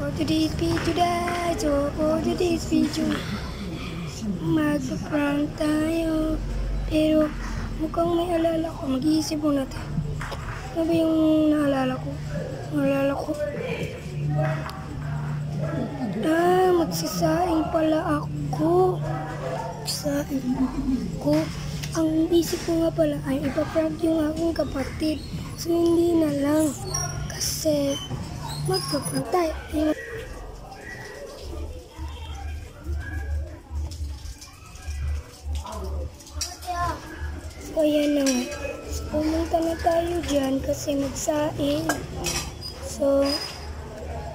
For today's video guys, for today's video, mag-prank tayo. Pero mukhang may alala ko, mag-iisip muna tayo. Ano ba yung naalala ko? Magsasaing pala ako. Magsasaing ko. Ang isip ko nga pala ay ipaprank yung aking kapatid. So hindi na lang. Kasi magpaprank tayo. So yan na nga. So, pumunta na tayo dyan kasi magsaing. So,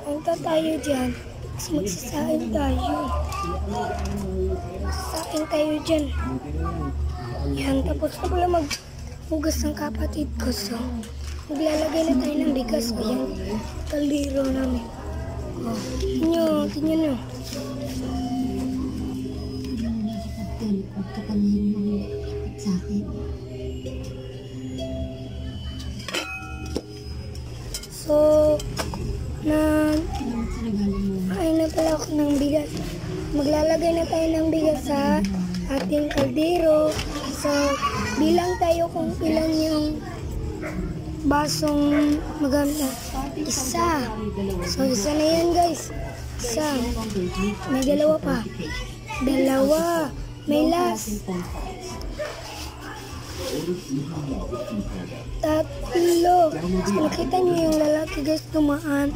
punta tayo dyan kasi magsasaing tayo. Magsasaing tayo dyan. Yan, tapos na pala maghugas ng kapatid ko. So, maglalagay na tayo ng bigas. O yan, kaldero namin. O, tingnan nyo. So, ay na pala ako ng bigas. Maglalagay na tayo ng bigas sa ating kaldero. So, bilang tayo kung ilan yung basong magamit. Isa. So, isa na yan guys. Isa. May dalawa pa. Dalawa. May last. Tatlo. So, nakita niyo yung lalaki guys dumaan.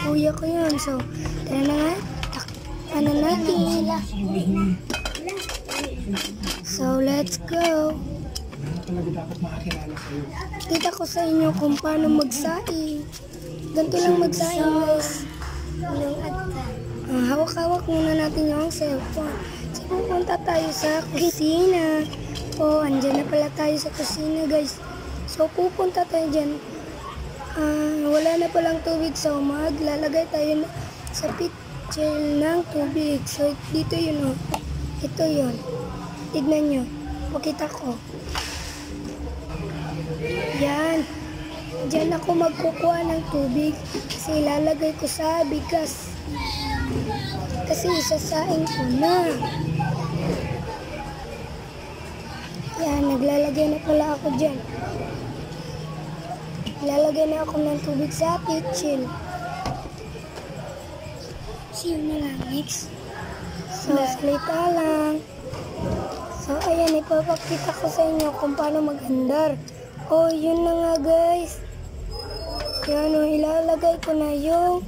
Kuya ko yun. So, tara na nga. Ano natin? So, let's go. Kita ko sa inyo kung paano magsaing. Ganito lang magsaing guys. Hawak-hawak muna natin yung cellphone. So, pupunta tayo sa kusina. O, andyan na pala tayo sa kusina guys. So, pupunta tayo dyan. Wala na palang tubig. So, maglalagay tayo sa pitchel ng tubig. So, dito yun o. Ito yun. Tignan nyo. Pakita ko. Yan. Diyan ako magkukuha ng tubig. Kasi ilalagay ko sa bigas. Kasi isasaing ko na. Yan. Naglalagay na pala ako dyan. Lalagay na ako ng tubig sa pitchel. See you na lang next. So, salita lang. So, ayan, ipapakita ko sa inyo kung paano maghandar. Oh, yun na nga guys. Yan, ilalagay ko na yung